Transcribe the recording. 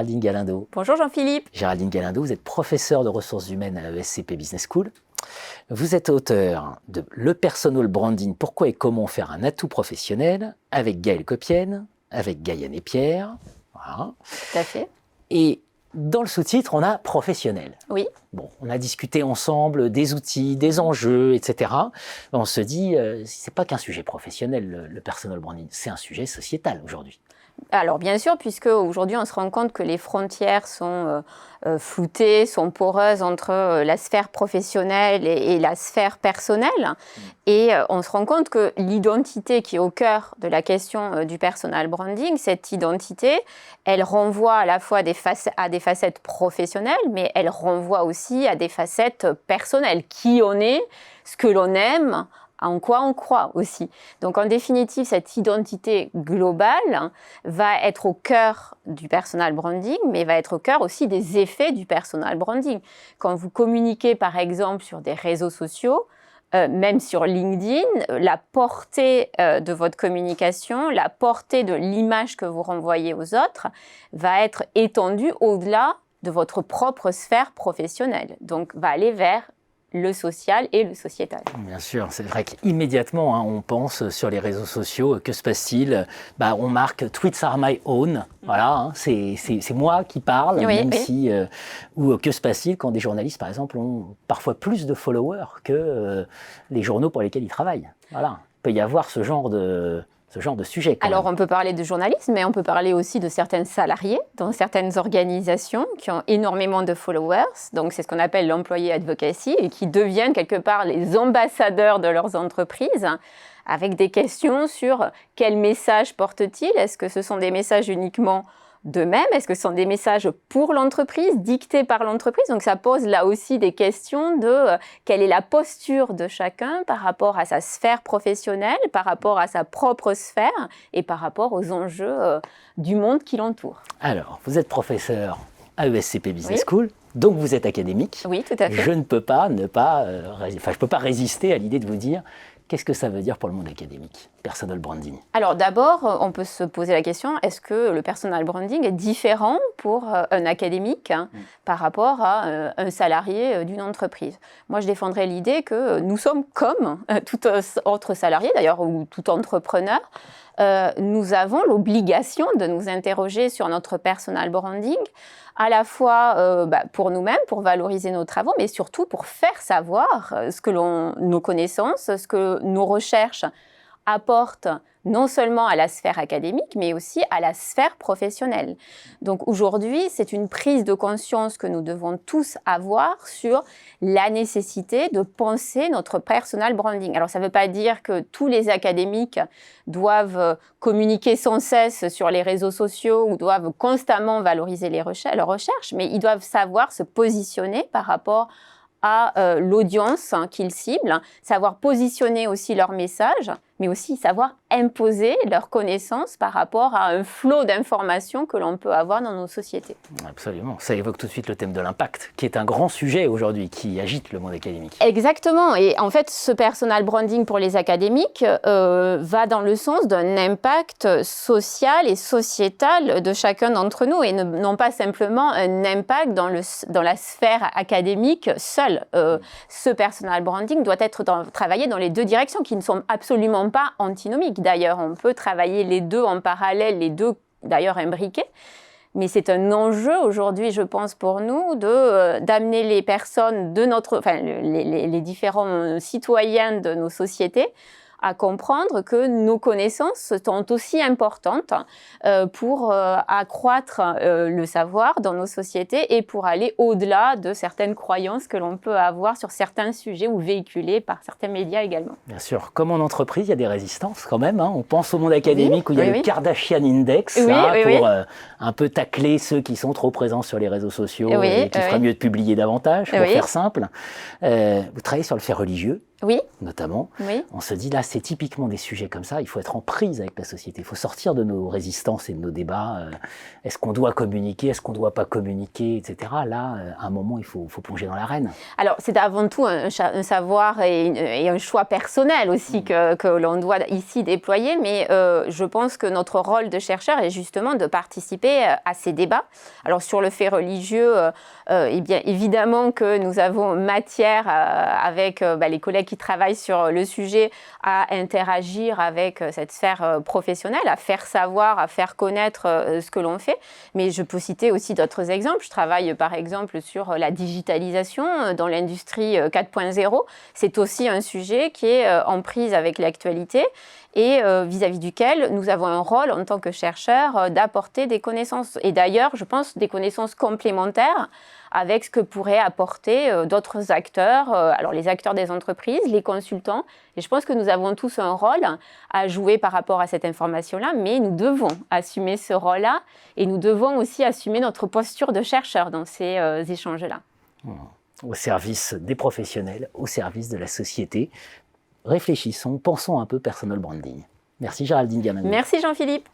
Géraldine Galindo. Bonjour Jean-Philippe. Géraldine Galindo, vous êtes professeure de ressources humaines à l'ESCP Business School. Vous êtes auteur de Le Personal Branding, pourquoi et comment faire un atout professionnel avec Gaëlle Copienne, avec Gaïane et Pierre. Voilà. Tout à fait. Et dans le sous-titre, on a professionnel. Oui. Bon, on a discuté ensemble des outils, des enjeux, etc. On se dit, c'est pas qu'un sujet professionnel, le personal branding, c'est un sujet sociétal aujourd'hui. Alors bien sûr, puisque aujourd'hui on se rend compte que les frontières sont floutées, sont poreuses entre la sphère professionnelle et la sphère personnelle. Et on se rend compte que l'identité qui est au cœur de la question du personal branding, cette identité, elle renvoie à la fois à des facettes professionnelles, mais elle renvoie aussi à des facettes personnelles. Qui on est, ce que l'on aime, en quoi on croit aussi. Donc en définitive, cette identité globale va être au cœur du personal branding, mais va être au cœur aussi des effets du personal branding. Quand vous communiquez par exemple sur des réseaux sociaux, même sur LinkedIn, la portée de votre communication, la portée de l'image que vous renvoyez aux autres va être étendue au-delà de votre propre sphère professionnelle. Donc va aller vers le social et le sociétal. Bien sûr, c'est vrai qu'immédiatement, on pense sur les réseaux sociaux, que se passe-t-il ? On marque « Tweets are my own », voilà, c'est moi qui parle, oui, même oui. si... ou que se passe-t-il quand des journalistes, par exemple, ont parfois plus de followers que les journaux pour lesquels ils travaillent. Voilà, il peut y avoir ce genre de sujet. Alors, on peut parler de journalisme, mais on peut parler aussi de certains salariés dans certaines organisations qui ont énormément de followers. Donc, c'est ce qu'on appelle l'employé advocacy et qui deviennent quelque part les ambassadeurs de leurs entreprises avec des questions sur quels messages portent-ils. Est-ce que ce sont des messages uniquement d'eux-mêmes? Est-ce que ce sont des messages pour l'entreprise, dictés par l'entreprise? Donc ça pose là aussi des questions de quelle est la posture de chacun par rapport à sa sphère professionnelle, par rapport à sa propre sphère et par rapport aux enjeux du monde qui l'entoure. Alors, vous êtes professeur à ESCP Business School, donc vous êtes académique. Oui, tout à fait. Je ne peux pas je peux pas résister à l'idée de vous dire qu'est-ce que ça veut dire pour le monde académique, personal branding? Alors d'abord, on peut se poser la question, est-ce que le personal branding est différent pour un académique par rapport à un salarié d'une entreprise? Moi, je défendrais l'idée que nous sommes comme tout autre salarié, d'ailleurs, ou tout entrepreneur. Nous avons l'obligation de nous interroger sur notre personal branding, à la fois pour nous-mêmes, pour valoriser nos travaux, mais surtout pour faire savoir nos connaissances, ce que nos recherches apportent non seulement à la sphère académique, mais aussi à la sphère professionnelle. Donc aujourd'hui, c'est une prise de conscience que nous devons tous avoir sur la nécessité de penser notre personal branding. Alors ça ne veut pas dire que tous les académiques doivent communiquer sans cesse sur les réseaux sociaux ou doivent constamment valoriser leurs recherches, mais ils doivent savoir se positionner par rapport à l'audience qu'ils ciblent, savoir positionner aussi leur message, mais aussi savoir imposer leurs connaissances par rapport à un flot d'informations que l'on peut avoir dans nos sociétés. Absolument, ça évoque tout de suite le thème de l'impact, qui est un grand sujet aujourd'hui, qui agite le monde académique. Exactement, et en fait, ce personal branding pour les académiques va dans le sens d'un impact social et sociétal de chacun d'entre nous, et non pas simplement un impact dans la sphère académique seule. Ce personal branding doit être travaillé dans les deux directions, qui ne sont absolument pas antinomiques. D'ailleurs, on peut travailler les deux en parallèle, les deux d'ailleurs imbriqués. Mais c'est un enjeu aujourd'hui, je pense, pour nous, d'amener les personnes les différents citoyens de nos sociétés à comprendre que nos connaissances sont aussi importantes pour accroître le savoir dans nos sociétés et pour aller au-delà de certaines croyances que l'on peut avoir sur certains sujets ou véhiculés par certains médias également. Bien sûr, comme en entreprise, il y a des résistances quand même. On pense au monde académique où il y a le Kardashian Index pour un peu tacler ceux qui sont trop présents sur les réseaux sociaux et qu'il ferait mieux de publier davantage, pour faire simple. Vous travaillez sur le fait religieux. Oui. Notamment, Oui. on se dit là, c'est typiquement des sujets comme ça, il faut être en prise avec la société, il faut sortir de nos résistances et de nos débats. Est-ce qu'on doit communiquer, est-ce qu'on ne doit pas communiquer, etc. Là, à un moment, il faut plonger dans l'arène. Alors, c'est avant tout un savoir et un choix personnel aussi que l'on doit ici déployer, mais je pense que notre rôle de chercheur est justement de participer à ces débats. Alors, sur le fait religieux, eh bien, évidemment que nous avons matière avec les collègues qui travaillent sur le sujet à interagir avec cette sphère professionnelle, à faire savoir, à faire connaître ce que l'on fait. Mais je peux citer aussi d'autres exemples. Je travaille par exemple sur la digitalisation dans l'industrie 4.0. C'est aussi un sujet qui est en prise avec l'actualité et vis-à-vis duquel nous avons un rôle en tant que chercheurs d'apporter des connaissances. Et d'ailleurs, je pense des connaissances complémentaires avec ce que pourraient apporter d'autres acteurs, alors les acteurs des entreprises, les consultants. Et je pense que nous avons tous un rôle à jouer par rapport à cette information-là, mais nous devons assumer ce rôle-là et nous devons aussi assumer notre posture de chercheur dans ces échanges-là. Au service des professionnels, au service de la société. Réfléchissons, pensons un peu personal branding. Merci Géraldine Gamano. Merci Jean-Philippe.